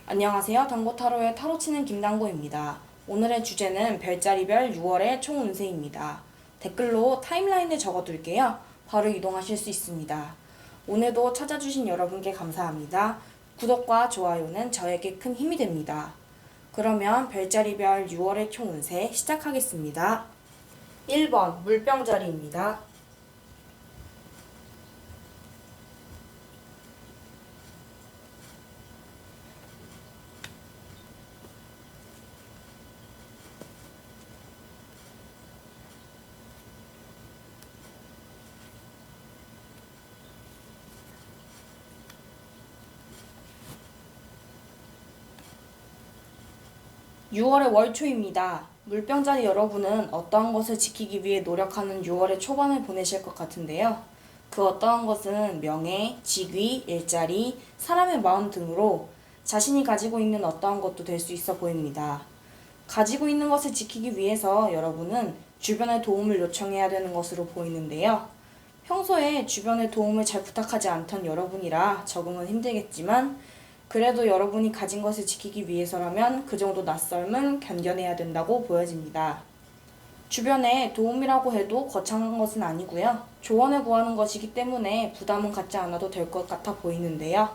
안녕하세요. 당고타로의 타로 치는 김당고입니다. 오늘의 주제는 별자리별 6월의 총 운세입니다. 댓글로 타임라인을 적어둘게요. 바로 이동하실 수 있습니다. 오늘도 찾아주신 여러분께 감사합니다. 구독과 좋아요는 저에게 큰 힘이 됩니다. 그러면 별자리별 6월의 총 운세 시작하겠습니다. 1번 물병자리입니다. 6월의 월초입니다. 물병자리 여러분은 어떠한 것을 지키기 위해 노력하는 6월의 초반을 보내실 것 같은데요. 그 어떠한 것은 명예, 직위, 일자리, 사람의 마음 등으로 자신이 가지고 있는 어떠한 것도 될 수 있어 보입니다. 가지고 있는 것을 지키기 위해서 여러분은 주변의 도움을 요청해야 되는 것으로 보이는데요. 평소에 주변의 도움을 잘 부탁하지 않던 여러분이라 적응은 힘들겠지만 그래도 여러분이 가진 것을 지키기 위해서라면 그 정도 낯설음은 견뎌내야 된다고 보여집니다. 주변에 도움이라고 해도 거창한 것은 아니고요. 조언을 구하는 것이기 때문에 부담은 갖지 않아도 될 것 같아 보이는데요.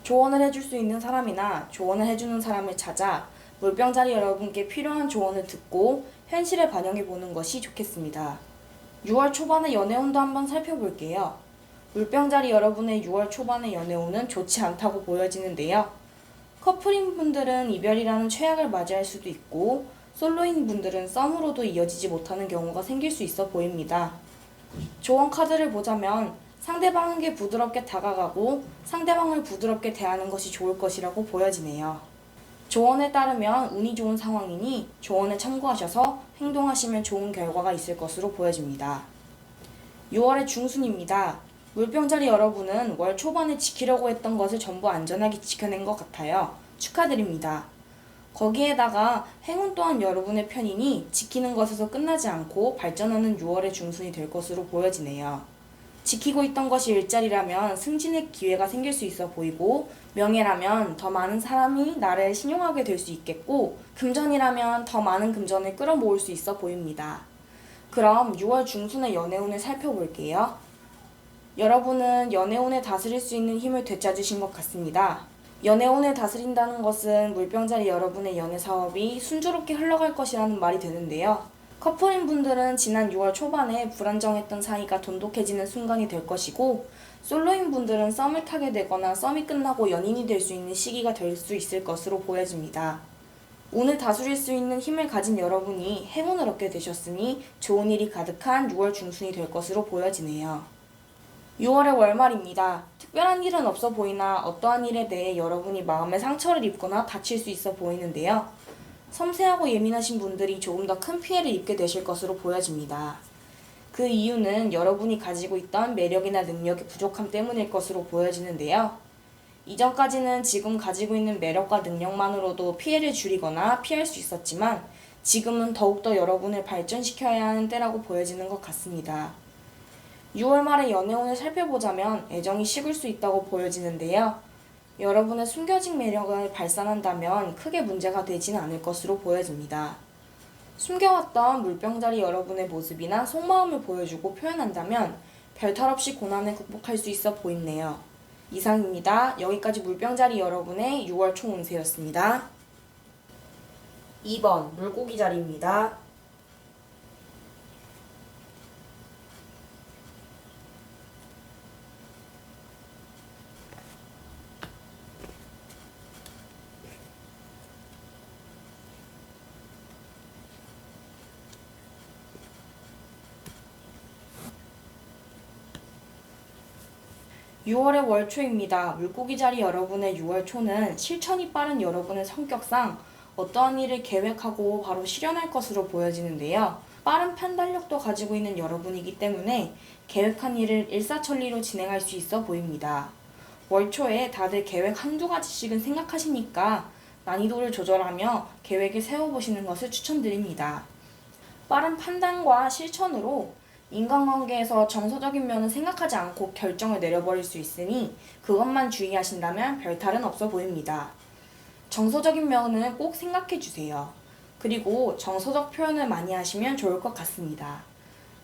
조언을 해줄 수 있는 사람이나 조언을 해주는 사람을 찾아 물병자리 여러분께 필요한 조언을 듣고 현실에 반영해보는 것이 좋겠습니다. 6월 초반의 연애운도 한번 살펴볼게요. 물병자리 여러분의 6월 초반의 연애운은 좋지 않다고 보여지는데요. 커플인 분들은 이별이라는 최악을 맞이할 수도 있고 솔로인 분들은 썸으로도 이어지지 못하는 경우가 생길 수 있어 보입니다. 조언 카드를 보자면 상대방에게 부드럽게 다가가고 상대방을 부드럽게 대하는 것이 좋을 것이라고 보여지네요. 조언에 따르면 운이 좋은 상황이니 조언을 참고하셔서 행동하시면 좋은 결과가 있을 것으로 보여집니다. 6월의 중순입니다. 물병자리 여러분은 월 초반에 지키려고 했던 것을 전부 안전하게 지켜낸 것 같아요. 축하드립니다. 거기에다가 행운 또한 여러분의 편이니 지키는 것에서 끝나지 않고 발전하는 6월의 중순이 될 것으로 보여지네요. 지키고 있던 것이 일자리라면 승진의 기회가 생길 수 있어 보이고 명예라면 더 많은 사람이 나를 신용하게 될 수 있겠고 금전이라면 더 많은 금전을 끌어모을 수 있어 보입니다. 그럼 6월 중순의 연애운을 살펴볼게요. 여러분은 연애운을 다스릴 수 있는 힘을 되찾으신 것 같습니다. 연애운을 다스린다는 것은 물병자리 여러분의 연애 사업이 순조롭게 흘러갈 것이라는 말이 되는데요. 커플인 분들은 지난 6월 초반에 불안정했던 사이가 돈독해지는 순간이 될 것이고 솔로인 분들은 썸을 타게 되거나 썸이 끝나고 연인이 될 수 있는 시기가 될 수 있을 것으로 보여집니다. 운을 다스릴 수 있는 힘을 가진 여러분이 행운을 얻게 되셨으니 좋은 일이 가득한 6월 중순이 될 것으로 보여지네요. 6월의 월말입니다. 특별한 일은 없어 보이나 어떠한 일에 대해 여러분이 마음의 상처를 입거나 다칠 수 있어 보이는데요. 섬세하고 예민하신 분들이 조금 더 큰 피해를 입게 되실 것으로 보여집니다. 그 이유는 여러분이 가지고 있던 매력이나 능력의 부족함 때문일 것으로 보여지는데요. 이전까지는 지금 가지고 있는 매력과 능력만으로도 피해를 줄이거나 피할 수 있었지만 지금은 더욱더 여러분을 발전시켜야 하는 때라고 보여지는 것 같습니다. 6월 말의 연애운을 살펴보자면 애정이 식을 수 있다고 보여지는데요. 여러분의 숨겨진 매력을 발산한다면 크게 문제가 되지는 않을 것으로 보여집니다. 숨겨왔던 물병자리 여러분의 모습이나 속마음을 보여주고 표현한다면 별탈 없이 고난을 극복할 수 있어 보이네요. 이상입니다. 여기까지 물병자리 여러분의 6월 총 운세였습니다. 2번 물고기 자리입니다. 6월의 월초입니다. 물고기 자리 여러분의 6월 초는 실천이 빠른 여러분의 성격상 어떠한 일을 계획하고 바로 실현할 것으로 보여지는데요. 빠른 판단력도 가지고 있는 여러분이기 때문에 계획한 일을 일사천리로 진행할 수 있어 보입니다. 월초에 다들 계획 한두 가지씩은 생각하시니까 난이도를 조절하며 계획을 세워보시는 것을 추천드립니다. 빠른 판단과 실천으로 인간관계에서 정서적인 면은 생각하지 않고 결정을 내려버릴 수 있으니 그것만 주의하신다면 별탈은 없어 보입니다. 정서적인 면은 꼭 생각해 주세요. 그리고 정서적 표현을 많이 하시면 좋을 것 같습니다.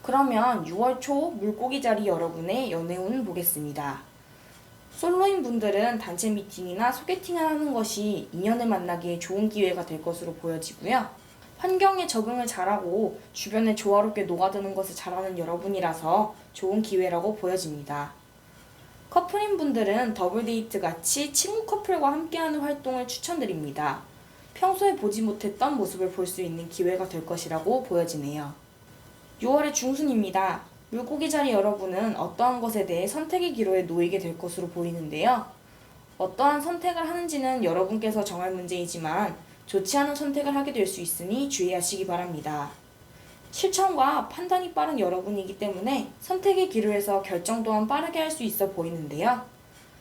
그러면 6월 초 물고기 자리 여러분의 연애운 보겠습니다. 솔로인 분들은 단체 미팅이나 소개팅을 하는 것이 인연을 만나기에 좋은 기회가 될 것으로 보여지고요. 환경에 적응을 잘하고 주변에 조화롭게 녹아드는 것을 잘하는 여러분이라서 좋은 기회라고 보여집니다. 커플인 분들은 더블 데이트 같이 친구 커플과 함께하는 활동을 추천드립니다. 평소에 보지 못했던 모습을 볼 수 있는 기회가 될 것이라고 보여지네요. 6월의 중순입니다. 물고기 자리 여러분은 어떠한 것에 대해 선택의 기로에 놓이게 될 것으로 보이는데요. 어떠한 선택을 하는지는 여러분께서 정할 문제이지만 좋지 않은 선택을 하게 될 수 있으니 주의하시기 바랍니다. 실천과 판단이 빠른 여러분이기 때문에 선택의 기로에서 결정 또한 빠르게 할 수 있어 보이는데요.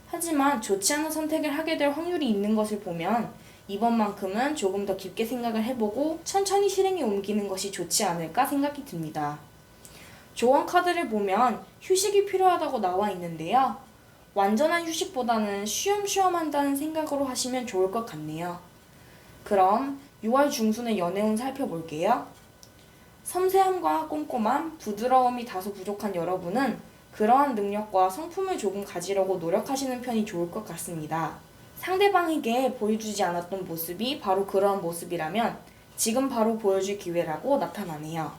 하지만 좋지 않은 선택을 하게 될 확률이 있는 것을 보면 이번만큼은 조금 더 깊게 생각을 해보고 천천히 실행에 옮기는 것이 좋지 않을까 생각이 듭니다. 조언 카드를 보면 휴식이 필요하다고 나와 있는데요. 완전한 휴식보다는 쉬엄쉬엄 한다는 생각으로 하시면 좋을 것 같네요. 그럼 6월 중순의 연애운 살펴볼게요. 섬세함과 꼼꼼함, 부드러움이 다소 부족한 여러분은 그러한 능력과 성품을 조금 가지려고 노력하시는 편이 좋을 것 같습니다. 상대방에게 보여주지 않았던 모습이 바로 그러한 모습이라면 지금 바로 보여줄 기회라고 나타나네요.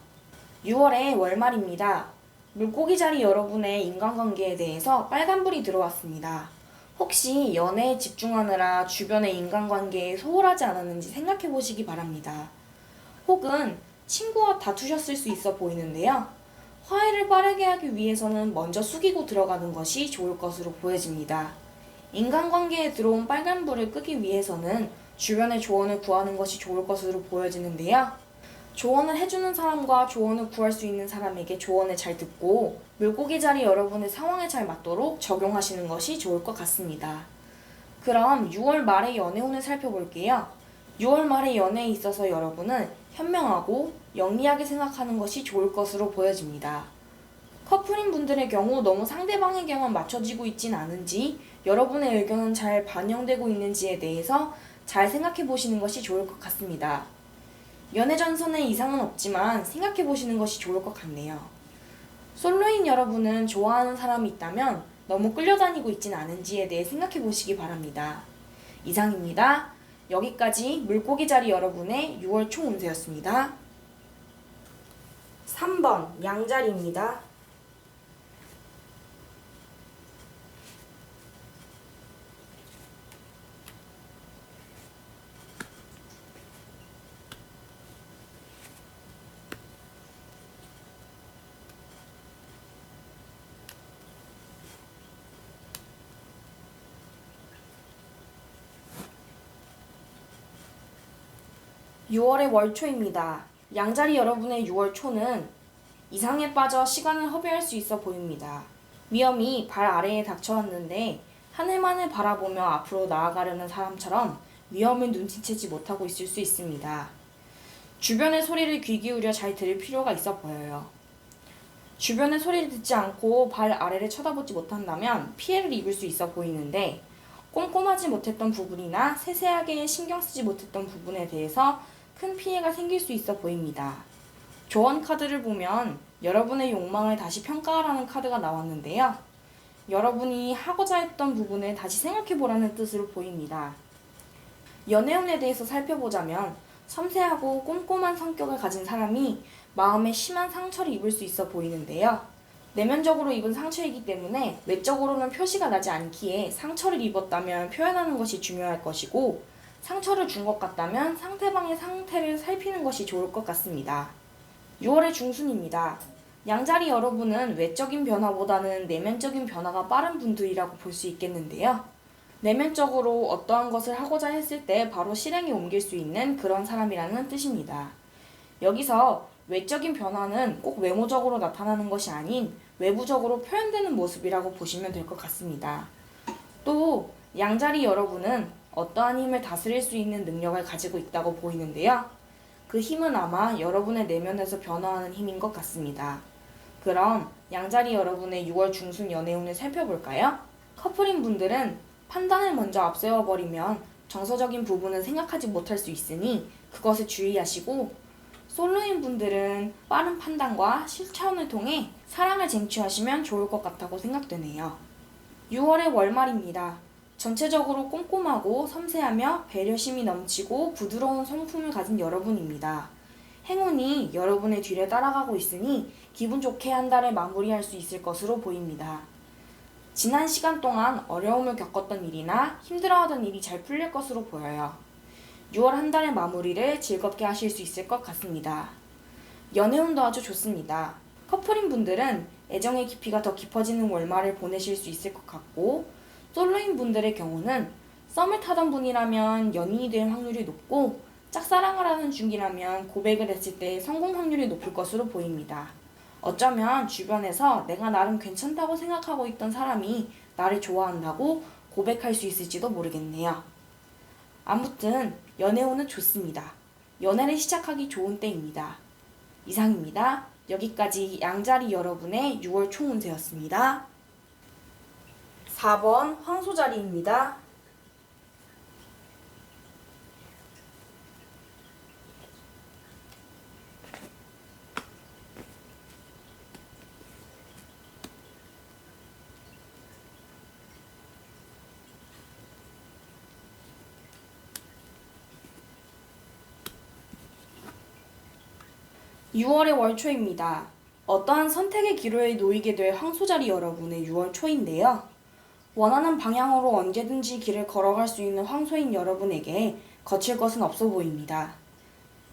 6월의 월말입니다. 물고기 자리 여러분의 인간관계에 대해서 빨간불이 들어왔습니다. 혹시 연애에 집중하느라 주변의 인간관계에 소홀하지 않았는지 생각해 보시기 바랍니다. 혹은 친구와 다투셨을 수 있어 보이는데요. 화해를 빠르게 하기 위해서는 먼저 숙이고 들어가는 것이 좋을 것으로 보여집니다. 인간관계에 들어온 빨간불을 끄기 위해서는 주변의 조언을 구하는 것이 좋을 것으로 보여지는데요. 조언을 해주는 사람과 조언을 구할 수 있는 사람에게 조언을 잘 듣고 물고기 자리 여러분의 상황에 잘 맞도록 적용하시는 것이 좋을 것 같습니다. 그럼 6월 말의 연애운을 살펴볼게요. 6월 말의 연애에 있어서 여러분은 현명하고 영리하게 생각하는 것이 좋을 것으로 보여집니다. 커플인 분들의 경우 너무 상대방에게만 맞춰지고 있진 않은지 여러분의 의견은 잘 반영되고 있는지에 대해서 잘 생각해 보시는 것이 좋을 것 같습니다. 연애 전선에 이상은 없지만 생각해 보시는 것이 좋을 것 같네요. 솔로인 여러분은 좋아하는 사람이 있다면 너무 끌려다니고 있진 않은지에 대해 생각해 보시기 바랍니다. 이상입니다. 여기까지 물고기 자리 여러분의 6월 총 운세였습니다. 3번 양자리입니다. 6월의 월초입니다. 양자리 여러분의 6월 초는 이상에 빠져 시간을 허비할 수 있어 보입니다. 위험이 발 아래에 닥쳐왔는데 하늘만을 바라보며 앞으로 나아가려는 사람처럼 위험을 눈치채지 못하고 있을 수 있습니다. 주변의 소리를 귀 기울여 잘 들을 필요가 있어 보여요. 주변의 소리를 듣지 않고 발 아래를 쳐다보지 못한다면 피해를 입을 수 있어 보이는데 꼼꼼하지 못했던 부분이나 세세하게 신경 쓰지 못했던 부분에 대해서 큰 피해가 생길 수 있어 보입니다. 조언 카드를 보면 여러분의 욕망을 다시 평가하라는 카드가 나왔는데요. 여러분이 하고자 했던 부분을 다시 생각해 보라는 뜻으로 보입니다. 연애운에 대해서 살펴보자면 섬세하고 꼼꼼한 성격을 가진 사람이 마음에 심한 상처를 입을 수 있어 보이는데요. 내면적으로 입은 상처이기 때문에 외적으로는 표시가 나지 않기에 상처를 입었다면 표현하는 것이 중요할 것이고 상처를 준 것 같다면 상대방의 상태를 살피는 것이 좋을 것 같습니다. 6월의 중순입니다. 양자리 여러분은 외적인 변화보다는 내면적인 변화가 빠른 분들이라고 볼 수 있겠는데요. 내면적으로 어떠한 것을 하고자 했을 때 바로 실행에 옮길 수 있는 그런 사람이라는 뜻입니다. 여기서 외적인 변화는 꼭 외모적으로 나타나는 것이 아닌 외부적으로 표현되는 모습이라고 보시면 될 것 같습니다. 또 양자리 여러분은 어떠한 힘을 다스릴 수 있는 능력을 가지고 있다고 보이는데요. 그 힘은 아마 여러분의 내면에서 변화하는 힘인 것 같습니다. 그럼 양자리 여러분의 6월 중순 연애운을 살펴볼까요? 커플인 분들은 판단을 먼저 앞세워버리면 정서적인 부분은 생각하지 못할 수 있으니 그것을 주의하시고, 솔로인 분들은 빠른 판단과 실천을 통해 사랑을 쟁취하시면 좋을 것 같다고 생각되네요. 6월의 월말입니다. 전체적으로 꼼꼼하고 섬세하며 배려심이 넘치고 부드러운 성품을 가진 여러분입니다. 행운이 여러분의 뒤를 따라가고 있으니 기분 좋게 한 달을 마무리할 수 있을 것으로 보입니다. 지난 시간 동안 어려움을 겪었던 일이나 힘들어하던 일이 잘 풀릴 것으로 보여요. 6월 한 달의 마무리를 즐겁게 하실 수 있을 것 같습니다. 연애운도 아주 좋습니다. 커플인 분들은 애정의 깊이가 더 깊어지는 월말을 보내실 수 있을 것 같고, 솔로인 분들의 경우는 썸을 타던 분이라면 연인이 될 확률이 높고, 짝사랑을 하는 중이라면 고백을 했을 때 성공 확률이 높을 것으로 보입니다. 어쩌면 주변에서 내가 나름 괜찮다고 생각하고 있던 사람이 나를 좋아한다고 고백할 수 있을지도 모르겠네요. 아무튼 연애운은 좋습니다. 연애를 시작하기 좋은 때입니다. 이상입니다. 여기까지 양자리 여러분의 6월 총운세였습니다. 4번 황소자리입니다. 6월의 월초입니다. 어떠한 선택의 기로에 놓이게 될 황소자리 여러분의 6월 초인데요. 원하는 방향으로 언제든지 길을 걸어갈 수 있는 황소인 여러분에게 거칠 것은 없어 보입니다.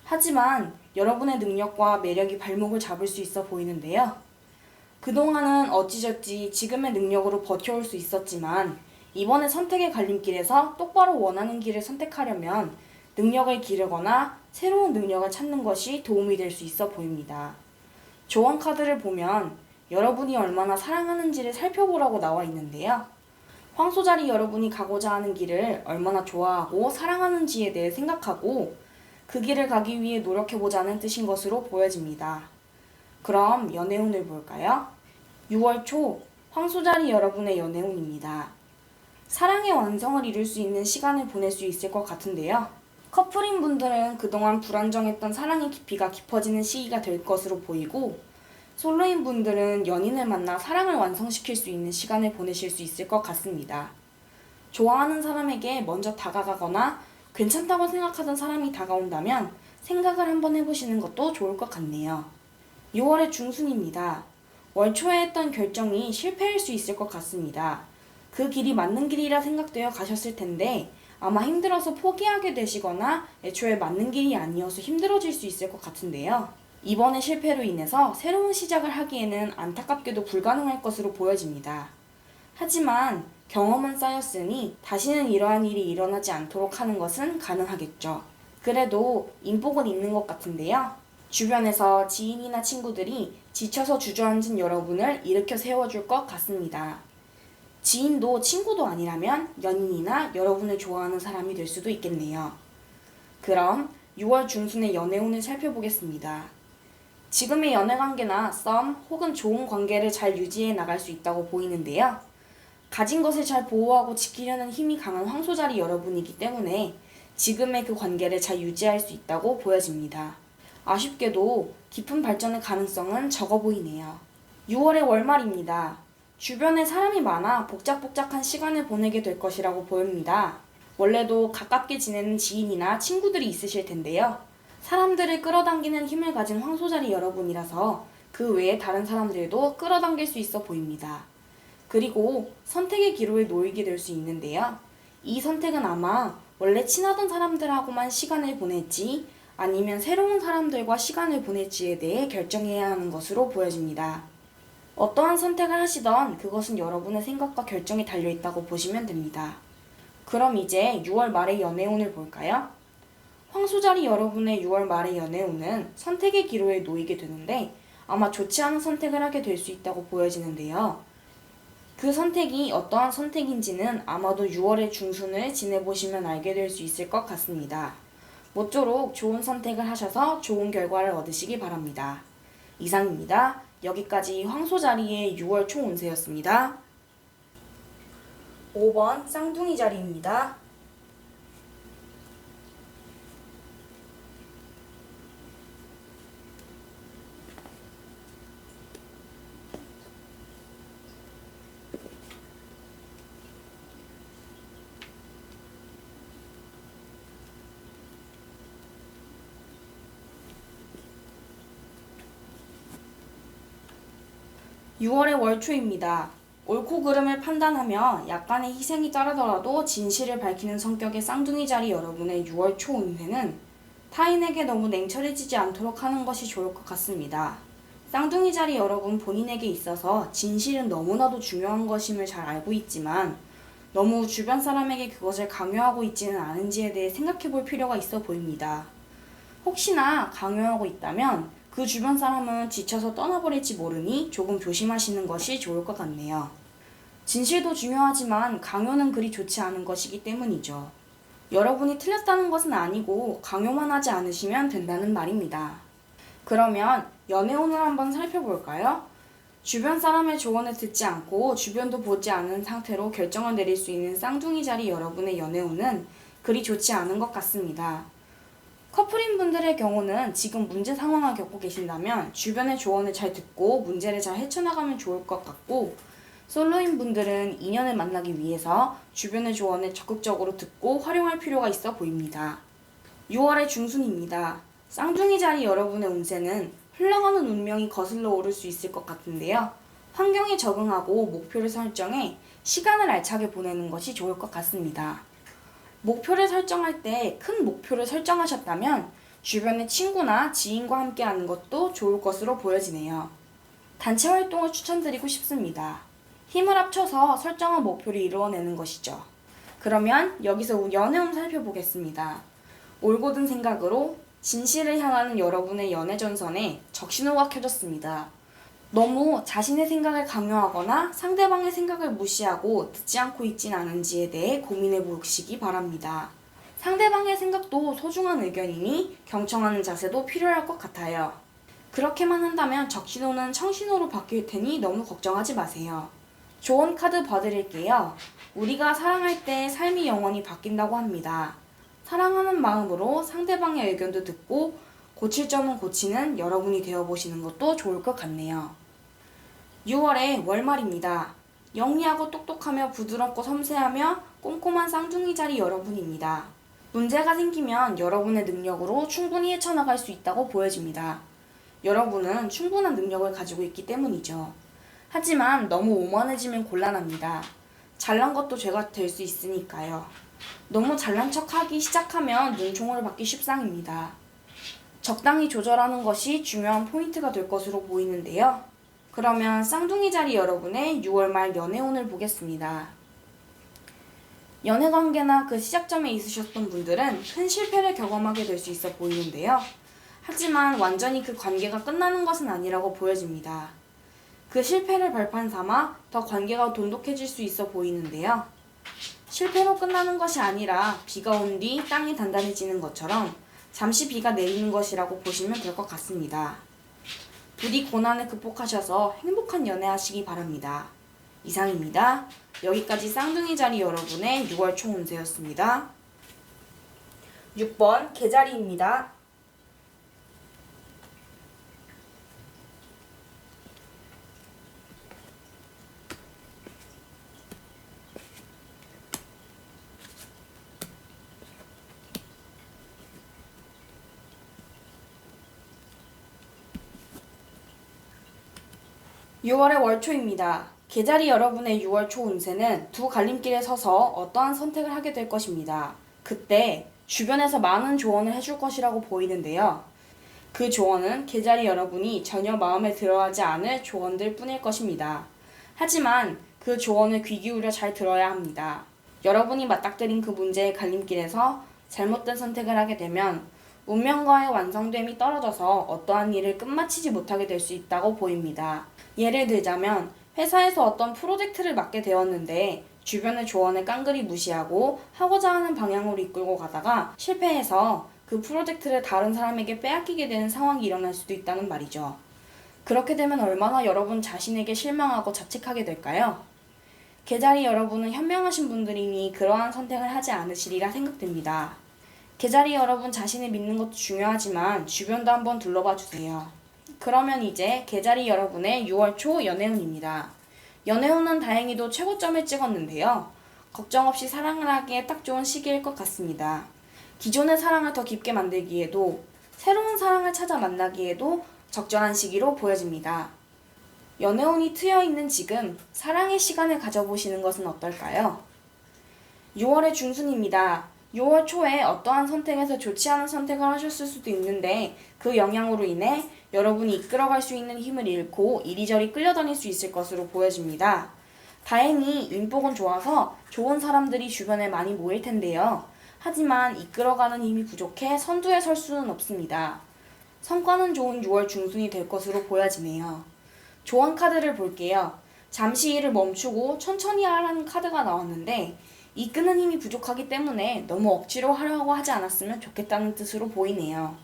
하지만 여러분의 능력과 매력이 발목을 잡을 수 있어 보이는데요. 그동안은 어찌저찌 지금의 능력으로 버텨올 수 있었지만, 이번에 선택의 갈림길에서 똑바로 원하는 길을 선택하려면 능력을 기르거나 새로운 능력을 찾는 것이 도움이 될 수 있어 보입니다. 조언 카드를 보면 여러분이 얼마나 사랑하는지를 살펴보라고 나와 있는데요. 황소자리 여러분이 가고자 하는 길을 얼마나 좋아하고 사랑하는지에 대해 생각하고 그 길을 가기 위해 노력해보자는 뜻인 것으로 보여집니다. 그럼 연애운을 볼까요? 6월 초 황소자리 여러분의 연애운입니다. 사랑의 완성을 이룰 수 있는 시간을 보낼 수 있을 것 같은데요. 커플인 분들은 그동안 불안정했던 사랑의 깊이가 깊어지는 시기가 될 것으로 보이고, 솔로인 분들은 연인을 만나 사랑을 완성시킬 수 있는 시간을 보내실 수 있을 것 같습니다. 좋아하는 사람에게 먼저 다가가거나 괜찮다고 생각하던 사람이 다가온다면 생각을 한번 해보시는 것도 좋을 것 같네요. 6월의 중순입니다. 월 초에 했던 결정이 실패할 수 있을 것 같습니다. 그 길이 맞는 길이라 생각되어 가셨을 텐데 아마 힘들어서 포기하게 되시거나 애초에 맞는 길이 아니어서 힘들어질 수 있을 것 같은데요. 이번의 실패로 인해서 새로운 시작을 하기에는 안타깝게도 불가능할 것으로 보여집니다. 하지만 경험은 쌓였으니 다시는 이러한 일이 일어나지 않도록 하는 것은 가능하겠죠. 그래도 인복은 있는 것 같은데요. 주변에서 지인이나 친구들이 지쳐서 주저앉은 여러분을 일으켜 세워줄 것 같습니다. 지인도 친구도 아니라면 연인이나 여러분을 좋아하는 사람이 될 수도 있겠네요. 그럼 6월 중순의 연애운을 살펴보겠습니다. 지금의 연애관계나 썸 혹은 좋은 관계를 잘 유지해 나갈 수 있다고 보이는데요. 가진 것을 잘 보호하고 지키려는 힘이 강한 황소자리 여러분이기 때문에 지금의 그 관계를 잘 유지할 수 있다고 보여집니다. 아쉽게도 깊은 발전의 가능성은 적어 보이네요. 6월의 월말입니다. 주변에 사람이 많아 복작복작한 시간을 보내게 될 것이라고 보입니다. 원래도 가깝게 지내는 지인이나 친구들이 있으실 텐데요. 사람들을 끌어당기는 힘을 가진 황소자리 여러분이라서 그 외에 다른 사람들도 끌어당길 수 있어 보입니다. 그리고 선택의 기로에 놓이게 될 수 있는데요. 이 선택은 아마 원래 친하던 사람들하고만 시간을 보낼지 아니면 새로운 사람들과 시간을 보낼지에 대해 결정해야 하는 것으로 보여집니다. 어떠한 선택을 하시던 그것은 여러분의 생각과 결정에 달려있다고 보시면 됩니다. 그럼 이제 6월 말의 연애운을 볼까요? 황소자리 여러분의 6월 말의 연애운은 선택의 기로에 놓이게 되는데 아마 좋지 않은 선택을 하게 될 수 있다고 보여지는데요. 그 선택이 어떠한 선택인지는 아마도 6월의 중순을 지내보시면 알게 될 수 있을 것 같습니다. 모쪼록 좋은 선택을 하셔서 좋은 결과를 얻으시기 바랍니다. 이상입니다. 여기까지 황소자리의 6월 총운세였습니다. 5번 쌍둥이 자리입니다. (6월의) 월초입니다. 옳고 그름을 판단하며 약간의 희생이 따르더라도 진실을 밝히는 성격의 쌍둥이 자리 여러분의 6월 초 운세는 타인에게 너무 냉철해지지 않도록 하는 것이 좋을 것 같습니다. 쌍둥이 자리 여러분 본인에게 있어서 진실은 너무나도 중요한 것임을 잘 알고 있지만 너무 주변 사람에게 그것을 강요하고 있지는 않은지에 대해 생각해 볼 필요가 있어 보입니다. 혹시나 강요하고 있다면 그 주변 사람은 지쳐서 떠나버릴지 모르니 조금 조심하시는 것이 좋을 것 같네요. 진실도 중요하지만 강요는 그리 좋지 않은 것이기 때문이죠. 여러분이 틀렸다는 것은 아니고 강요만 하지 않으시면 된다는 말입니다. 그러면 연애운을 한번 살펴볼까요? 주변 사람의 조언을 듣지 않고 주변도 보지 않은 상태로 결정을 내릴 수 있는 쌍둥이 자리 여러분의 연애운은 그리 좋지 않은 것 같습니다. 커플인 분들의 경우는 지금 문제 상황을 겪고 계신다면 주변의 조언을 잘 듣고 문제를 잘 헤쳐나가면 좋을 것 같고, 솔로인 분들은 인연을 만나기 위해서 주변의 조언을 적극적으로 듣고 활용할 필요가 있어 보입니다. 6월의 중순입니다. 쌍둥이 자리 여러분의 운세는 흘러가는 운명이 거슬러 오를 수 있을 것 같은데요. 환경에 적응하고 목표를 설정해 시간을 알차게 보내는 것이 좋을 것 같습니다. 목표를 설정할 때 큰 목표를 설정하셨다면 주변의 친구나 지인과 함께 하는 것도 좋을 것으로 보여지네요. 단체 활동을 추천드리고 싶습니다. 힘을 합쳐서 설정한 목표를 이루어내는 것이죠. 그러면 여기서 연애운 살펴보겠습니다. 올곧은 생각으로 진실을 향하는 여러분의 연애 전선에 적신호가 켜졌습니다. 너무 자신의 생각을 강요하거나 상대방의 생각을 무시하고 듣지 않고 있진 않은지에 대해 고민해 보시기 바랍니다. 상대방의 생각도 소중한 의견이니 경청하는 자세도 필요할 것 같아요. 그렇게만 한다면 적신호는 청신호로 바뀔 테니 너무 걱정하지 마세요. 조언 카드 봐드릴게요. 우리가 사랑할 때 삶이 영원히 바뀐다고 합니다. 사랑하는 마음으로 상대방의 의견도 듣고 고칠 점은 고치는 여러분이 되어보시는 것도 좋을 것 같네요. 6월의 월말입니다. 영리하고 똑똑하며 부드럽고 섬세하며 꼼꼼한 쌍둥이 자리 여러분입니다. 문제가 생기면 여러분의 능력으로 충분히 헤쳐나갈 수 있다고 보여집니다. 여러분은 충분한 능력을 가지고 있기 때문이죠. 하지만 너무 오만해지면 곤란합니다. 잘난 것도 죄가 될 수 있으니까요. 너무 잘난 척하기 시작하면 눈총을 받기 십상입니다. 적당히 조절하는 것이 중요한 포인트가 될 것으로 보이는데요. 그러면 쌍둥이 자리 여러분의 6월 말 연애운을 보겠습니다. 연애관계나 그 시작점에 있으셨던 분들은 큰 실패를 경험하게 될 수 있어 보이는데요. 하지만 완전히 그 관계가 끝나는 것은 아니라고 보여집니다. 그 실패를 발판 삼아 더 관계가 돈독해질 수 있어 보이는데요. 실패로 끝나는 것이 아니라 비가 온 뒤 땅이 단단해지는 것처럼 잠시 비가 내리는 것이라고 보시면 될 것 같습니다. 부디 고난을 극복하셔서 행복한 연애하시기 바랍니다. 이상입니다. 여기까지 쌍둥이 자리 여러분의 6월 총 운세였습니다. 6번 개자리입니다. 6월의 월초입니다. 개자리 여러분의 6월 초 운세는 두 갈림길에 서서 어떠한 선택을 하게 될 것입니다. 그때 주변에서 많은 조언을 해줄 것이라고 보이는데요. 그 조언은 개자리 여러분이 전혀 마음에 들어하지 않을 조언들 뿐일 것입니다. 하지만 그 조언을 귀 기울여 잘 들어야 합니다. 여러분이 맞닥뜨린 그 문제의 갈림길에서 잘못된 선택을 하게 되면 운명과의 완성됨이 떨어져서 어떠한 일을 끝마치지 못하게 될 수 있다고 보입니다. 예를 들자면 회사에서 어떤 프로젝트를 맡게 되었는데 주변의 조언을 깡그리 무시하고 하고자 하는 방향으로 이끌고 가다가 실패해서 그 프로젝트를 다른 사람에게 빼앗기게 되는 상황이 일어날 수도 있다는 말이죠. 그렇게 되면 얼마나 여러분 자신에게 실망하고 자책하게 될까요? 개자리 여러분은 현명하신 분들이니 그러한 선택을 하지 않으시리라 생각됩니다. 개자리 여러분 자신을 믿는 것도 중요하지만 주변도 한번 둘러봐 주세요. 그러면 이제 개자리 여러분의 6월 초 연애운입니다. 연애운은 다행히도 최고점을 찍었는데요. 걱정 없이 사랑을 하기에 딱 좋은 시기일 것 같습니다. 기존의 사랑을 더 깊게 만들기에도 새로운 사랑을 찾아 만나기에도 적절한 시기로 보여집니다. 연애운이 트여있는 지금 사랑의 시간을 가져보시는 것은 어떨까요? 6월의 중순입니다. 6월 초에 어떠한 선택에서 좋지 않은 선택을 하셨을 수도 있는데 그 영향으로 인해 여러분이 이끌어갈 수 있는 힘을 잃고 이리저리 끌려다닐 수 있을 것으로 보여집니다. 다행히 운복은 좋아서 좋은 사람들이 주변에 많이 모일 텐데요. 하지만 이끌어가는 힘이 부족해 선두에 설 수는 없습니다. 성과는 좋은 6월 중순이 될 것으로 보여지네요. 조언 카드를 볼게요. 잠시 일을 멈추고 천천히 하라는 카드가 나왔는데 이끄는 힘이 부족하기 때문에 너무 억지로 하려고 하지 않았으면 좋겠다는 뜻으로 보이네요.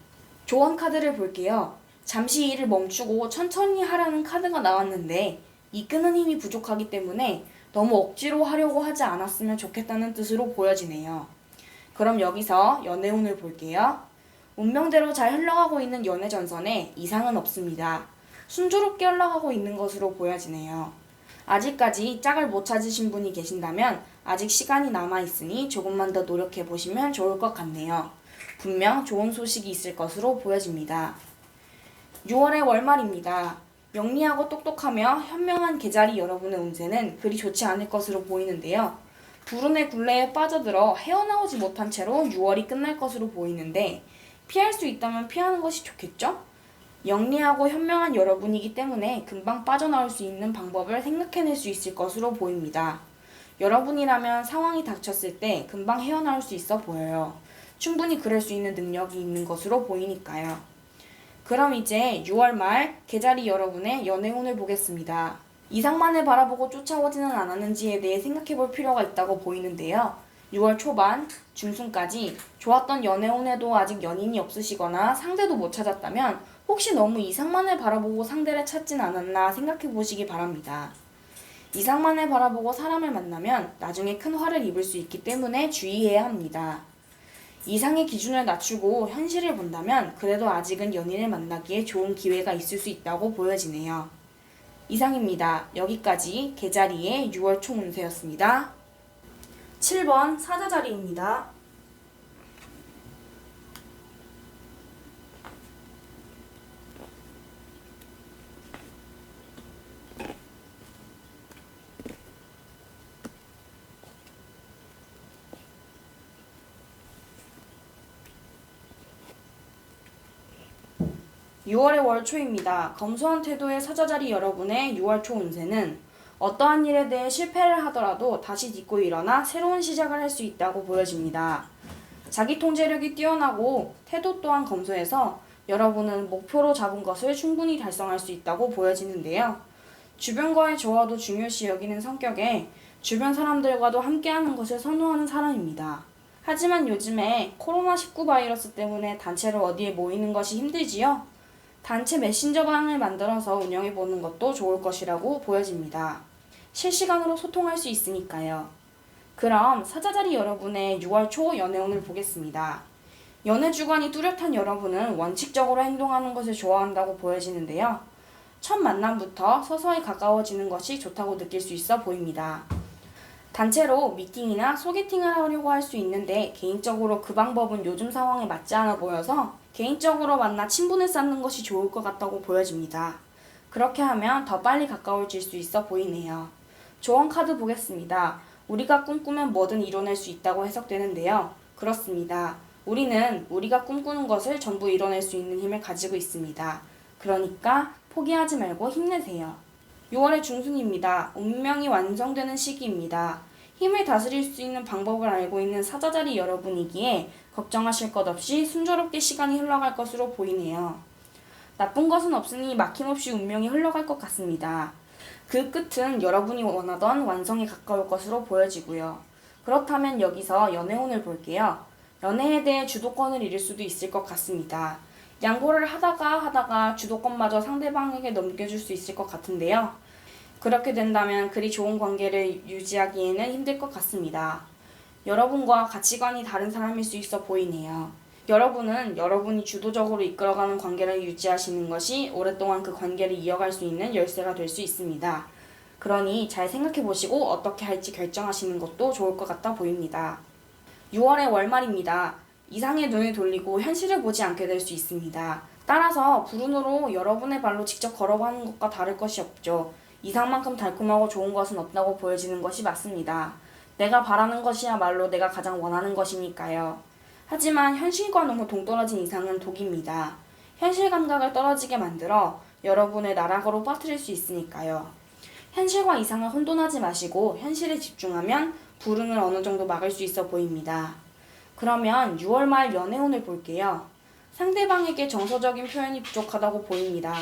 조언 카드를 볼게요. 잠시 일을 멈추고 천천히 하라는 카드가 나왔는데 이끄는 힘이 부족하기 때문에 너무 억지로 하려고 하지 않았으면 좋겠다는 뜻으로 보여지네요. 그럼 여기서 연애운을 볼게요. 운명대로 잘 흘러가고 있는 연애 전선에 이상은 없습니다. 순조롭게 흘러가고 있는 것으로 보여지네요. 아직까지 짝을 못 찾으신 분이 계신다면 아직 시간이 남아있으니 조금만 더 노력해보시면 좋을 것 같네요. 분명 좋은 소식이 있을 것으로 보여집니다. 6월의 월말입니다. 영리하고 똑똑하며 현명한 개자리 여러분의 운세는 그리 좋지 않을 것으로 보이는데요. 불운의 굴레에 빠져들어 헤어나오지 못한 채로 6월이 끝날 것으로 보이는데 피할 수 있다면 피하는 것이 좋겠죠? 영리하고 현명한 여러분이기 때문에 금방 빠져나올 수 있는 방법을 생각해낼 수 있을 것으로 보입니다. 여러분이라면 상황이 닥쳤을 때 금방 헤어나올 수 있어 보여요. 충분히 그럴 수 있는 능력이 있는 것으로 보이니까요. 그럼 이제 6월 말 개자리 여러분의 연애운을 보겠습니다. 이상만을 바라보고 쫓아오지는 않았는지에 대해 생각해볼 필요가 있다고 보이는데요. 6월 초반, 중순까지 좋았던 연애운에도 아직 연인이 없으시거나 상대도 못 찾았다면 혹시 너무 이상만을 바라보고 상대를 찾진 않았나 생각해 보시기 바랍니다. 이상만을 바라보고 사람을 만나면 나중에 큰 화를 입을 수 있기 때문에 주의해야 합니다. 이상의 기준을 낮추고 현실을 본다면 그래도 아직은 연인을 만나기에 좋은 기회가 있을 수 있다고 보여지네요. 이상입니다. 여기까지 개자리의 6월 총 운세였습니다. 7번 사자자리입니다. 6월의 월초입니다. 검소한 태도의 사자자리 여러분의 6월 초 운세는 어떠한 일에 대해 실패를 하더라도 다시 딛고 일어나 새로운 시작을 할 수 있다고 보여집니다. 자기 통제력이 뛰어나고 태도 또한 검소해서 여러분은 목표로 잡은 것을 충분히 달성할 수 있다고 보여지는데요. 주변과의 조화도 중요시 여기는 성격에 주변 사람들과도 함께하는 것을 선호하는 사람입니다. 하지만 요즘에 코로나19 바이러스 때문에 단체로 어디에 모이는 것이 힘들지요? 단체 메신저방을 만들어서 운영해보는 것도 좋을 것이라고 보여집니다. 실시간으로 소통할 수 있으니까요. 그럼 사자자리 여러분의 6월 초 연애운을 보겠습니다. 연애 주관이 뚜렷한 여러분은 원칙적으로 행동하는 것을 좋아한다고 보여지는데요. 첫 만남부터 서서히 가까워지는 것이 좋다고 느낄 수 있어 보입니다. 단체로 미팅이나 소개팅을 하려고 할 수 있는데 개인적으로 그 방법은 요즘 상황에 맞지 않아 보여서 개인적으로 만나 친분을 쌓는 것이 좋을 것 같다고 보여집니다. 그렇게 하면 더 빨리 가까워질 수 있어 보이네요. 조언 카드 보겠습니다. 우리가 꿈꾸면 뭐든 이뤄낼 수 있다고 해석되는데요. 그렇습니다. 우리는 우리가 꿈꾸는 것을 전부 이뤄낼 수 있는 힘을 가지고 있습니다. 그러니까 포기하지 말고 힘내세요. 6월의 중순입니다. 운명이 완성되는 시기입니다. 힘을 다스릴 수 있는 방법을 알고 있는 사자자리 여러분이기에 걱정하실 것 없이 순조롭게 시간이 흘러갈 것으로 보이네요. 나쁜 것은 없으니 막힘없이 운명이 흘러갈 것 같습니다. 그 끝은 여러분이 원하던 완성에 가까울 것으로 보여지고요. 그렇다면 여기서 연애운을 볼게요. 연애에 대해 주도권을 잃을 수도 있을 것 같습니다. 양보를 하다가 주도권마저 상대방에게 넘겨줄 수 있을 것 같은데요. 그렇게 된다면 그리 좋은 관계를 유지하기에는 힘들 것 같습니다. 여러분과 가치관이 다른 사람일 수 있어 보이네요. 여러분은 여러분이 주도적으로 이끌어가는 관계를 유지하시는 것이 오랫동안 그 관계를 이어갈 수 있는 열쇠가 될 수 있습니다. 그러니 잘 생각해 보시고 어떻게 할지 결정하시는 것도 좋을 것 같아 보입니다. 6월의 월말입니다. 이상의 눈을 돌리고 현실을 보지 않게 될 수 있습니다. 따라서 불운으로 여러분의 발로 직접 걸어가는 것과 다를 것이 없죠. 이상만큼 달콤하고 좋은 것은 없다고 보여지는 것이 맞습니다. 내가 바라는 것이야말로 내가 가장 원하는 것이니까요. 하지만 현실과 너무 동떨어진 이상은 독입니다. 현실 감각을 떨어지게 만들어 여러분을 나락으로 빠뜨릴 수 있으니까요. 현실과 이상을 혼돈하지 마시고 현실에 집중하면 불운을 어느 정도 막을 수 있어 보입니다. 그러면 6월 말 연애운을 볼게요. 상대방에게 정서적인 표현이 부족하다고 보입니다.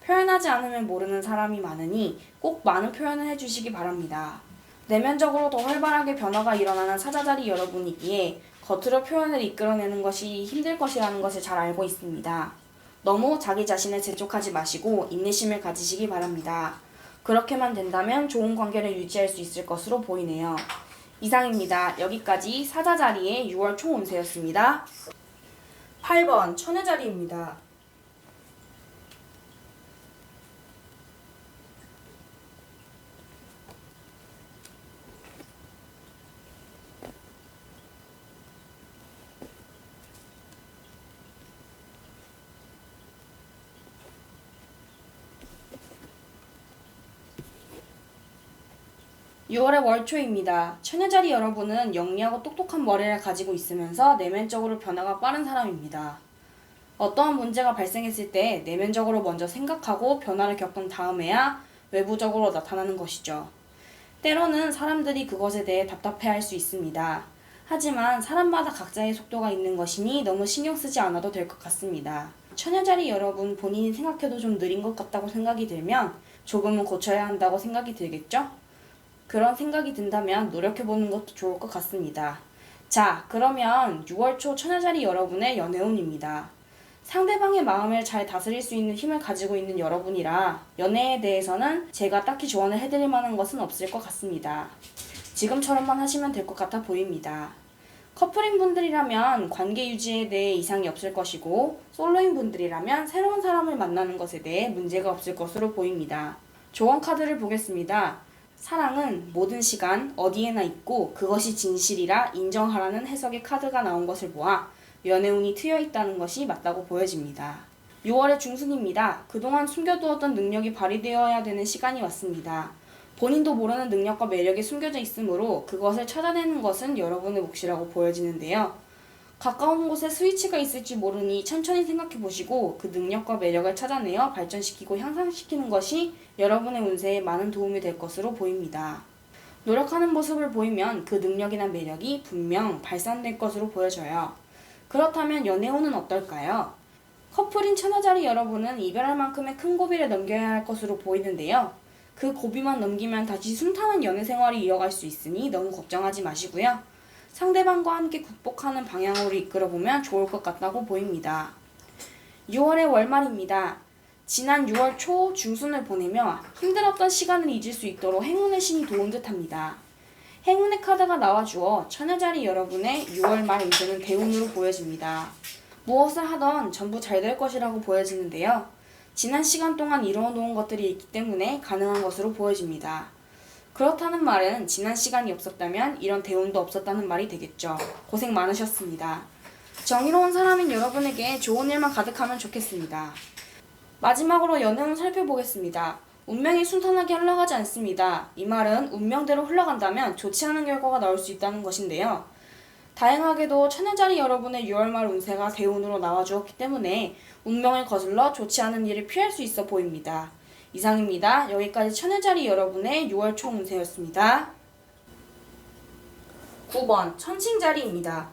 표현하지 않으면 모르는 사람이 많으니 꼭 많은 표현을 해주시기 바랍니다. 내면적으로 더 활발하게 변화가 일어나는 사자자리 여러분이기에 겉으로 표현을 이끌어내는 것이 힘들 것이라는 것을 잘 알고 있습니다. 너무 자기 자신을 재촉하지 마시고 인내심을 가지시기 바랍니다. 그렇게만 된다면 좋은 관계를 유지할 수 있을 것으로 보이네요. 이상입니다. 여기까지 사자자리의 6월 총 운세였습니다. 8번 천혜자리입니다. 6월의 월초입니다. 처녀자리 여러분은 영리하고 똑똑한 머리를 가지고 있으면서 내면적으로 변화가 빠른 사람입니다. 어떠한 문제가 발생했을 때 내면적으로 먼저 생각하고 변화를 겪은 다음에야 외부적으로 나타나는 것이죠. 때로는 사람들이 그것에 대해 답답해할 수 있습니다. 하지만 사람마다 각자의 속도가 있는 것이니 너무 신경 쓰지 않아도 될 것 같습니다. 처녀자리 여러분 본인이 생각해도 좀 느린 것 같다고 생각이 들면 조금은 고쳐야 한다고 생각이 들겠죠? 그런 생각이 든다면 노력해보는 것도 좋을 것 같습니다. 자, 그러면 6월 초 처녀자리 여러분의 연애운입니다. 상대방의 마음을 잘 다스릴 수 있는 힘을 가지고 있는 여러분이라 연애에 대해서는 제가 딱히 조언을 해드릴 만한 것은 없을 것 같습니다. 지금처럼만 하시면 될 것 같아 보입니다. 커플인 분들이라면 관계 유지에 대해 이상이 없을 것이고 솔로인 분들이라면 새로운 사람을 만나는 것에 대해 문제가 없을 것으로 보입니다. 조언 카드를 보겠습니다. 사랑은 모든 시간 어디에나 있고 그것이 진실이라 인정하라는 해석의 카드가 나온 것을 보아 연애운이 트여 있다는 것이 맞다고 보여집니다. 6월의 중순입니다. 그동안 숨겨두었던 능력이 발휘되어야 되는 시간이 왔습니다. 본인도 모르는 능력과 매력이 숨겨져 있으므로 그것을 찾아내는 것은 여러분의 몫이라고 보여지는데요. 가까운 곳에 스위치가 있을지 모르니 천천히 생각해 보시고 그 능력과 매력을 찾아내어 발전시키고 향상시키는 것이 여러분의 운세에 많은 도움이 될 것으로 보입니다. 노력하는 모습을 보이면 그 능력이나 매력이 분명 발산될 것으로 보여져요. 그렇다면 연애운은 어떨까요? 커플인 처녀자리 여러분은 이별할 만큼의 큰 고비를 넘겨야 할 것으로 보이는데요. 그 고비만 넘기면 다시 순탄한 연애 생활이 이어갈 수 있으니 너무 걱정하지 마시고요. 상대방과 함께 극복하는 방향으로 이끌어보면 좋을 것 같다고 보입니다. 6월의 월말입니다. 지난 6월 초 중순을 보내며 힘들었던 시간을 잊을 수 있도록 행운의 신이 도운 듯합니다. 행운의 카드가 나와주어 처녀자리 여러분의 6월 말 운세는 대운으로 보여집니다. 무엇을 하던 전부 잘 될 것이라고 보여지는데요. 지난 시간 동안 이루어놓은 것들이 있기 때문에 가능한 것으로 보여집니다. 그렇다는 말은 지난 시간이 없었다면 이런 대운도 없었다는 말이 되겠죠. 고생 많으셨습니다. 정의로운 사람인 여러분에게 좋은 일만 가득하면 좋겠습니다. 마지막으로 연애운 살펴보겠습니다. 운명이 순탄하게 흘러가지 않습니다. 이 말은 운명대로 흘러간다면 좋지 않은 결과가 나올 수 있다는 것인데요. 다행하게도 처녀자리 여러분의 6월 말 운세가 대운으로 나와주었기 때문에 운명을 거슬러 좋지 않은 일을 피할 수 있어 보입니다. 이상입니다. 여기까지 처녀자리 여러분의 6월 총 운세였습니다. 9번 천칭자리입니다.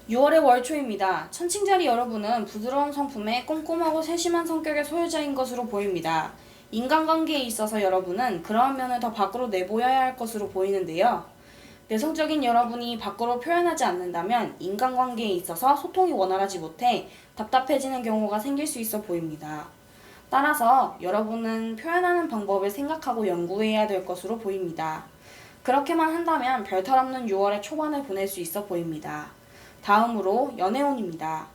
6월의 월초입니다. 천칭자리 여러분은 부드러운 성품에 꼼꼼하고 세심한 성격의 소유자인 것으로 보입니다. 인간관계에 있어서 여러분은 그러한 면을 더 밖으로 내보여야 할 것으로 보이는데요. 내성적인 여러분이 밖으로 표현하지 않는다면 인간관계에 있어서 소통이 원활하지 못해 답답해지는 경우가 생길 수 있어 보입니다. 따라서 여러분은 표현하는 방법을 생각하고 연구해야 될 것으로 보입니다. 그렇게만 한다면 별탈 없는 6월의 초반을 보낼 수 있어 보입니다. 다음으로 연애운입니다.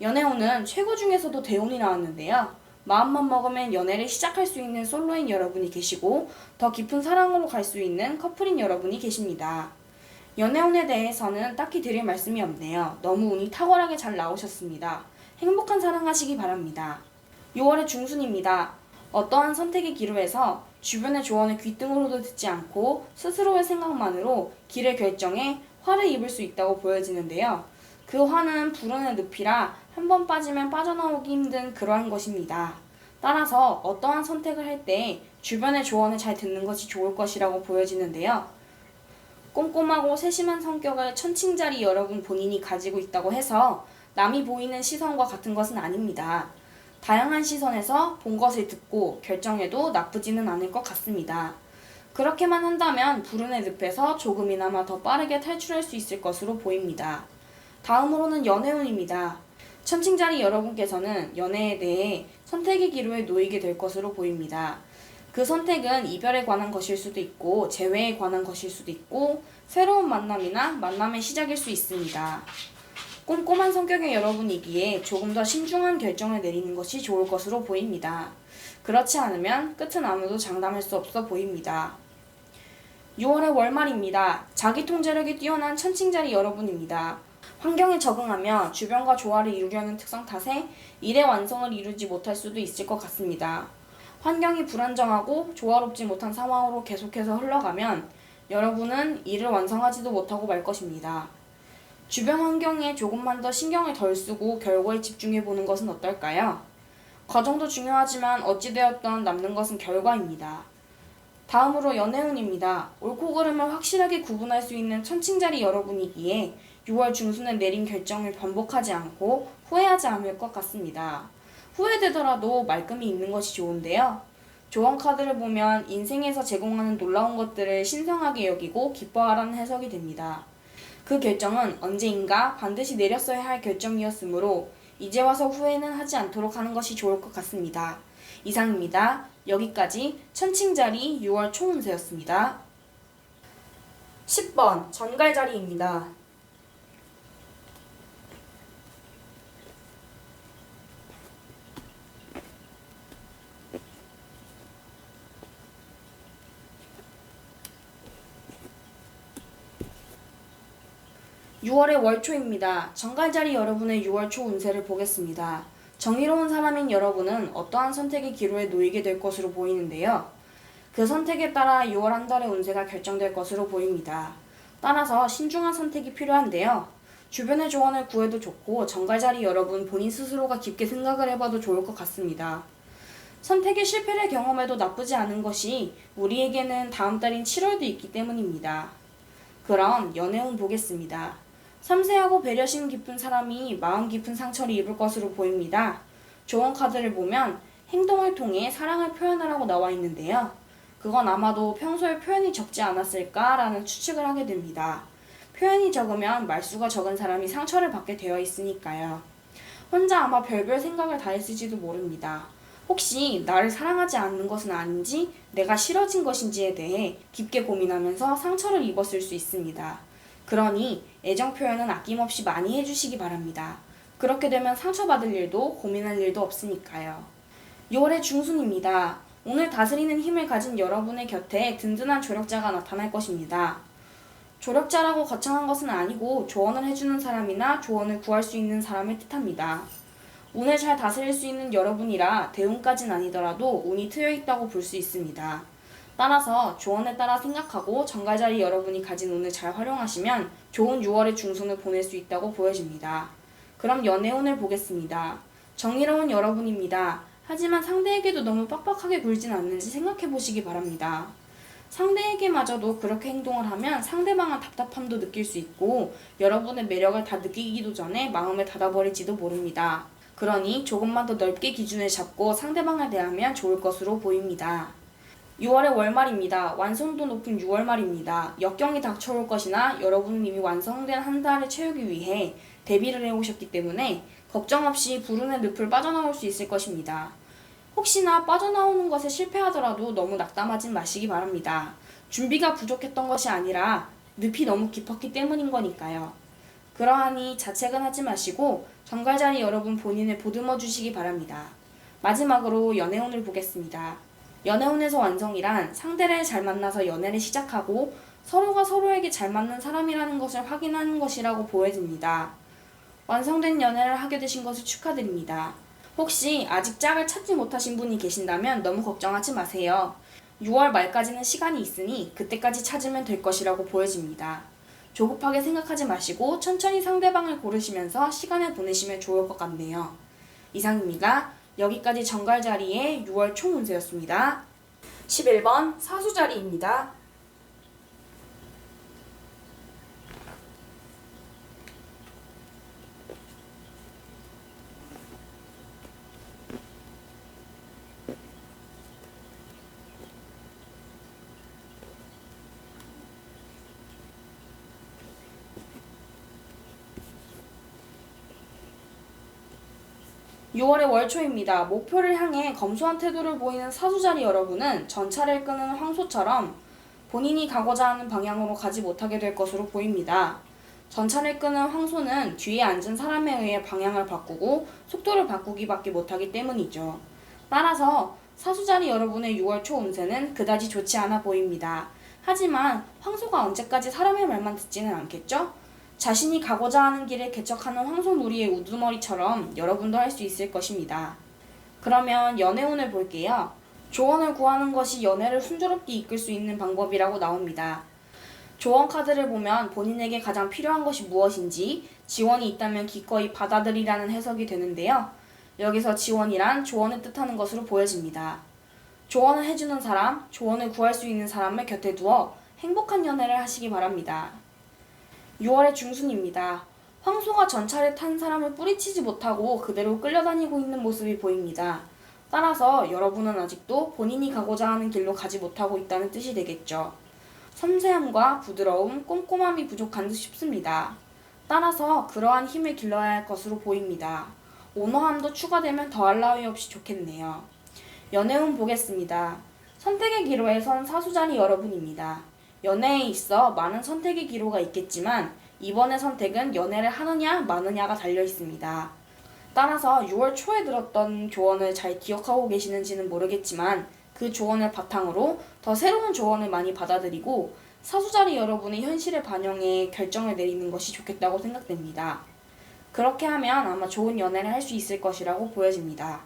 연애운은 최고 중에서도 대운이 나왔는데요. 마음만 먹으면 연애를 시작할 수 있는 솔로인 여러분이 계시고 더 깊은 사랑으로 갈 수 있는 커플인 여러분이 계십니다. 연애운에 대해서는 딱히 드릴 말씀이 없네요. 너무 운이 탁월하게 잘 나오셨습니다. 행복한 사랑하시기 바랍니다. 6월의 중순입니다. 어떠한 선택의 기로에서 주변의 조언을 귓등으로도 듣지 않고 스스로의 생각만으로 길을 결정해 화를 입을 수 있다고 보여지는데요. 그 화는 불운의 늪이라 한 번 빠지면 빠져나오기 힘든 그러한 것입니다. 따라서 어떠한 선택을 할 때 주변의 조언을 잘 듣는 것이 좋을 것이라고 보여지는데요. 꼼꼼하고 세심한 성격을 천칭자리 여러분 본인이 가지고 있다고 해서 남이 보이는 시선과 같은 것은 아닙니다. 다양한 시선에서 본 것을 듣고 결정해도 나쁘지는 않을 것 같습니다. 그렇게만 한다면 불운의 늪에서 조금이나마 더 빠르게 탈출할 수 있을 것으로 보입니다. 다음으로는 연애운입니다. 천칭자리 여러분께서는 연애에 대해 선택의 기로에 놓이게 될 것으로 보입니다. 그 선택은 이별에 관한 것일 수도 있고 재회에 관한 것일 수도 있고 새로운 만남이나 만남의 시작일 수 있습니다. 꼼꼼한 성격의 여러분이기에 조금 더 신중한 결정을 내리는 것이 좋을 것으로 보입니다. 그렇지 않으면 끝은 아무도 장담할 수 없어 보입니다. 6월의 월말입니다. 자기 통제력이 뛰어난 천칭자리 여러분입니다. 환경에 적응하며 주변과 조화를 이루려는 특성 탓에 일의 완성을 이루지 못할 수도 있을 것 같습니다. 환경이 불안정하고 조화롭지 못한 상황으로 계속해서 흘러가면 여러분은 일을 완성하지도 못하고 말 것입니다. 주변 환경에 조금만 더 신경을 덜 쓰고 결과에 집중해보는 것은 어떨까요? 과정도 중요하지만 어찌되었던 남는 것은 결과입니다. 다음으로 연애운입니다. 옳고 그름을 확실하게 구분할 수 있는 천칭자리 여러분이기에 6월 중순에 내린 결정을 번복하지 않고 후회하지 않을 것 같습니다. 후회되더라도 말끔히 있는 것이 좋은데요. 조언 카드를 보면 인생에서 제공하는 놀라운 것들을 신성하게 여기고 기뻐하라는 해석이 됩니다. 그 결정은 언제인가 반드시 내렸어야 할 결정이었으므로 이제 와서 후회는 하지 않도록 하는 것이 좋을 것 같습니다. 이상입니다. 여기까지 천칭자리 6월 초운세였습니다. 10번 전갈자리입니다. 6월의 월초입니다. 정갈자리 여러분의 6월 초 운세를 보겠습니다. 정의로운 사람인 여러분은 어떠한 선택의 기로에 놓이게 될 것으로 보이는데요. 그 선택에 따라 6월 한 달의 운세가 결정될 것으로 보입니다. 따라서 신중한 선택이 필요한데요. 주변의 조언을 구해도 좋고 정갈자리 여러분 본인 스스로가 깊게 생각을 해봐도 좋을 것 같습니다. 선택의 실패를 경험해도 나쁘지 않은 것이 우리에게는 다음 달인 7월도 있기 때문입니다. 그럼 연애운 보겠습니다. 섬세하고 배려심 깊은 사람이 마음 깊은 상처를 입을 것으로 보입니다. 조언 카드를 보면 행동을 통해 사랑을 표현하라고 나와 있는데요. 그건 아마도 평소에 표현이 적지 않았을까라는 추측을 하게 됩니다. 표현이 적으면 말수가 적은 사람이 상처를 받게 되어 있으니까요. 혼자 아마 별별 생각을 다 했을지도 모릅니다. 혹시 나를 사랑하지 않는 것은 아닌지 내가 싫어진 것인지에 대해 깊게 고민하면서 상처를 입었을 수 있습니다. 그러니 애정 표현은 아낌없이 많이 해주시기 바랍니다. 그렇게 되면 상처받을 일도 고민할 일도 없으니까요. 6월의 중순입니다. 오늘 다스리는 힘을 가진 여러분의 곁에 든든한 조력자가 나타날 것입니다. 조력자라고 거창한 것은 아니고 조언을 해주는 사람이나 조언을 구할 수 있는 사람을 뜻합니다. 운을 잘 다스릴 수 있는 여러분이라 대운까진 아니더라도 운이 트여있다고 볼 수 있습니다. 따라서 조언에 따라 생각하고 정갈자리 여러분이 가진 운을 잘 활용하시면 좋은 6월의 중순을 보낼 수 있다고 보여집니다. 그럼 연애운을 보겠습니다. 정의로운 여러분입니다. 하지만 상대에게도 너무 빡빡하게 굴진 않는지 생각해 보시기 바랍니다. 상대에게마저도 그렇게 행동을 하면 상대방은 답답함도 느낄 수 있고 여러분의 매력을 다 느끼기도 전에 마음을 닫아버릴지도 모릅니다. 그러니 조금만 더 넓게 기준을 잡고 상대방을 대하면 좋을 것으로 보입니다. 6월의 월말입니다. 완성도 높은 6월 말입니다. 역경이 닥쳐올 것이나 여러분은 이미 완성된 한 달을 채우기 위해 대비를 해오셨기 때문에 걱정 없이 불운의 늪을 빠져나올 수 있을 것입니다. 혹시나 빠져나오는 것에 실패하더라도 너무 낙담하지 마시기 바랍니다. 준비가 부족했던 것이 아니라 늪이 너무 깊었기 때문인 거니까요. 그러하니 자책은 하지 마시고 정갈자리 여러분 본인을 보듬어 주시기 바랍니다. 마지막으로 연애운을 보겠습니다. 연애운에서 완성이란 상대를 잘 만나서 연애를 시작하고 서로가 서로에게 잘 맞는 사람이라는 것을 확인하는 것이라고 보여집니다. 완성된 연애를 하게 되신 것을 축하드립니다. 혹시 아직 짝을 찾지 못하신 분이 계신다면 너무 걱정하지 마세요. 6월 말까지는 시간이 있으니 그때까지 찾으면 될 것이라고 보여집니다. 조급하게 생각하지 마시고 천천히 상대방을 고르시면서 시간을 보내시면 좋을 것 같네요. 이상입니다. 여기까지 정갈자리의 6월 총 운세였습니다. 11번 사수자리입니다. 6월의 월초입니다. 목표를 향해 검소한 태도를 보이는 사수자리 여러분은 전차를 끄는 황소처럼 본인이 가고자 하는 방향으로 가지 못하게 될 것으로 보입니다. 전차를 끄는 황소는 뒤에 앉은 사람에 의해 방향을 바꾸고 속도를 바꾸기밖에 못하기 때문이죠. 따라서 사수자리 여러분의 6월 초 운세는 그다지 좋지 않아 보입니다. 하지만 황소가 언제까지 사람의 말만 듣지는 않겠죠? 자신이 가고자 하는 길을 개척하는 황소 무리의 우두머리처럼 여러분도 할 수 있을 것입니다. 그러면 연애운을 볼게요. 조언을 구하는 것이 연애를 순조롭게 이끌 수 있는 방법이라고 나옵니다. 조언 카드를 보면 본인에게 가장 필요한 것이 무엇인지 지원이 있다면 기꺼이 받아들이라는 해석이 되는데요. 여기서 지원이란 조언을 뜻하는 것으로 보여집니다. 조언을 해주는 사람, 조언을 구할 수 있는 사람을 곁에 두어 행복한 연애를 하시기 바랍니다. 6월의 중순입니다. 황소가 전차를 탄 사람을 뿌리치지 못하고 그대로 끌려다니고 있는 모습이 보입니다. 따라서 여러분은 아직도 본인이 가고자 하는 길로 가지 못하고 있다는 뜻이 되겠죠. 섬세함과 부드러움, 꼼꼼함이 부족한 듯 싶습니다. 따라서 그러한 힘을 길러야 할 것으로 보입니다. 온화함도 추가되면 더할 나위 없이 좋겠네요. 연애운 보겠습니다. 선택의 기로에 선 사수자리 여러분입니다. 연애에 있어 많은 선택의 기로가 있겠지만 이번의 선택은 연애를 하느냐 마느냐가 달려 있습니다. 따라서 6월 초에 들었던 조언을 잘 기억하고 계시는지는 모르겠지만 그 조언을 바탕으로 더 새로운 조언을 많이 받아들이고 사수자리 여러분의 현실을 반영해 결정을 내리는 것이 좋겠다고 생각됩니다. 그렇게 하면 아마 좋은 연애를 할 수 있을 것이라고 보여집니다.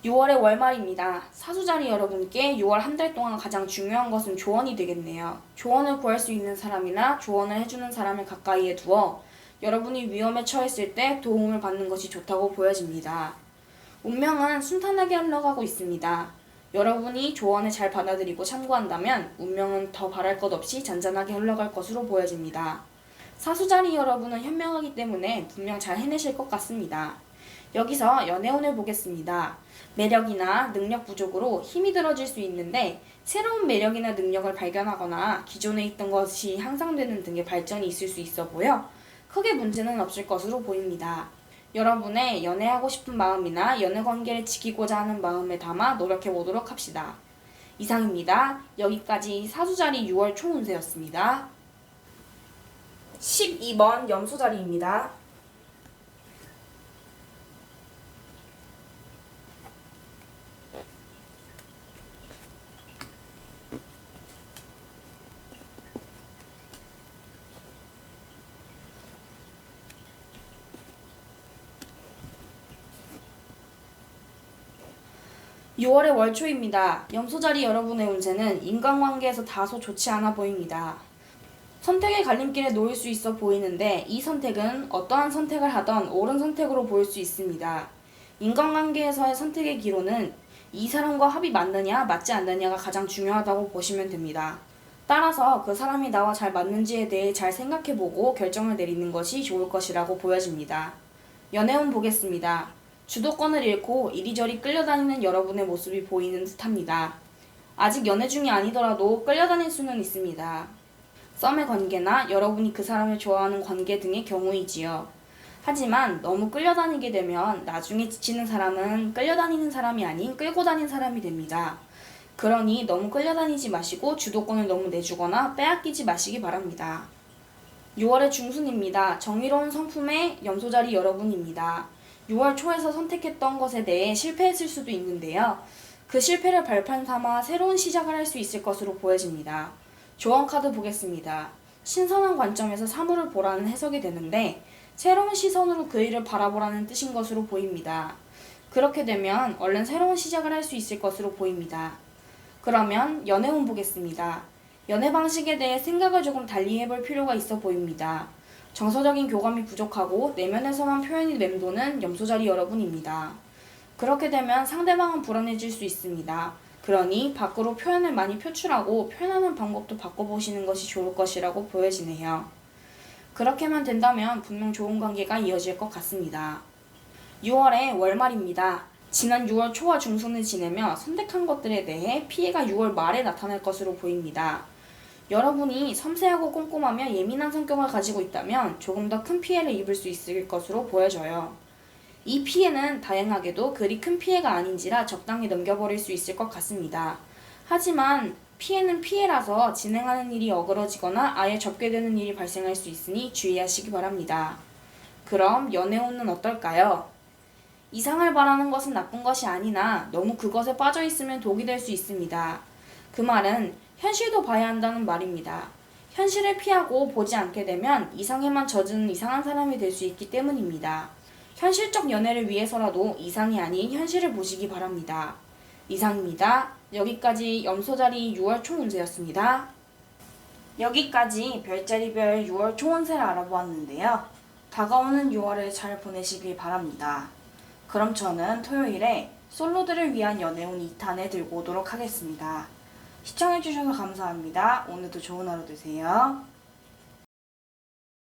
6월의 월말입니다. 사수자리 여러분께 6월 한 달 동안 가장 중요한 것은 조언이 되겠네요. 조언을 구할 수 있는 사람이나 조언을 해주는 사람을 가까이에 두어 여러분이 위험에 처했을 때 도움을 받는 것이 좋다고 보여집니다. 운명은 순탄하게 흘러가고 있습니다. 여러분이 조언을 잘 받아들이고 참고한다면 운명은 더 바랄 것 없이 잔잔하게 흘러갈 것으로 보여집니다. 사수자리 여러분은 현명하기 때문에 분명 잘 해내실 것 같습니다. 여기서 연애운을 보겠습니다. 매력이나 능력 부족으로 힘이 들어질 수 있는데 새로운 매력이나 능력을 발견하거나 기존에 있던 것이 향상되는 등의 발전이 있을 수 있어 보여 크게 문제는 없을 것으로 보입니다. 여러분의 연애하고 싶은 마음이나 연애관계를 지키고자 하는 마음을 담아 노력해보도록 합시다. 이상입니다. 여기까지 사수자리 6월 총운세였습니다. 12번 염소자리입니다. 6월의 월초입니다. 염소자리 여러분의 운세는 인간관계에서 다소 좋지 않아 보입니다. 선택의 갈림길에 놓일 수 있어 보이는데 이 선택은 어떠한 선택을 하던 옳은 선택으로 보일 수 있습니다. 인간관계에서의 선택의 기로는 이 사람과 합이 맞느냐, 맞지 않느냐가 가장 중요하다고 보시면 됩니다. 따라서 그 사람이 나와 잘 맞는지에 대해 잘 생각해보고 결정을 내리는 것이 좋을 것이라고 보여집니다. 연애운 보겠습니다. 주도권을 잃고 이리저리 끌려다니는 여러분의 모습이 보이는 듯합니다. 아직 연애 중이 아니더라도 끌려다닐 수는 있습니다. 썸의 관계나 여러분이 그 사람을 좋아하는 관계 등의 경우이지요. 하지만 너무 끌려다니게 되면 나중에 지치는 사람은 끌려다니는 사람이 아닌 끌고 다닌 사람이 됩니다. 그러니 너무 끌려다니지 마시고 주도권을 너무 내주거나 빼앗기지 마시기 바랍니다. 6월의 중순입니다. 정의로운 성품의 염소자리 여러분입니다. 6월 초에서 선택했던 것에 대해 실패했을 수도 있는데요. 그 실패를 발판 삼아 새로운 시작을 할 수 있을 것으로 보여집니다. 조언 카드 보겠습니다. 신선한 관점에서 사물을 보라는 해석이 되는데 새로운 시선으로 그 일을 바라보라는 뜻인 것으로 보입니다. 그렇게 되면 얼른 새로운 시작을 할 수 있을 것으로 보입니다. 그러면 연애운 보겠습니다. 연애 방식에 대해 생각을 조금 달리 해볼 필요가 있어 보입니다. 정서적인 교감이 부족하고 내면에서만 표현이 맴도는 염소자리 여러분입니다. 그렇게 되면 상대방은 불안해질 수 있습니다. 그러니 밖으로 표현을 많이 표출하고 표현하는 방법도 바꿔보시는 것이 좋을 것이라고 보여지네요. 그렇게만 된다면 분명 좋은 관계가 이어질 것 같습니다. 6월의 월말입니다. 지난 6월 초와 중순을 지내며 선택한 것들에 대해 피해가 6월 말에 나타날 것으로 보입니다. 여러분이 섬세하고 꼼꼼하며 예민한 성격을 가지고 있다면 조금 더 큰 피해를 입을 수 있을 것으로 보여져요. 이 피해는 다행하게도 그리 큰 피해가 아닌지라 적당히 넘겨버릴 수 있을 것 같습니다. 하지만 피해는 피해라서 진행하는 일이 어그러지거나 아예 접게 되는 일이 발생할 수 있으니 주의하시기 바랍니다. 그럼 연애운은 어떨까요? 이상을 바라는 것은 나쁜 것이 아니나 너무 그것에 빠져 있으면 독이 될 수 있습니다. 그 말은 현실도 봐야 한다는 말입니다. 현실을 피하고 보지 않게 되면 이상에만 젖은 이상한 사람이 될 수 있기 때문입니다. 현실적 연애를 위해서라도 이상이 아닌 현실을 보시기 바랍니다. 이상입니다. 여기까지 염소자리 6월 총운세였습니다. 여기까지 별자리별 6월 총운세를 알아보았는데요. 다가오는 6월을 잘 보내시길 바랍니다. 그럼 저는 토요일에 솔로들을 위한 연애운 2탄을 들고 오도록 하겠습니다. 시청해주셔서 감사합니다. 오늘도 좋은 하루 되세요.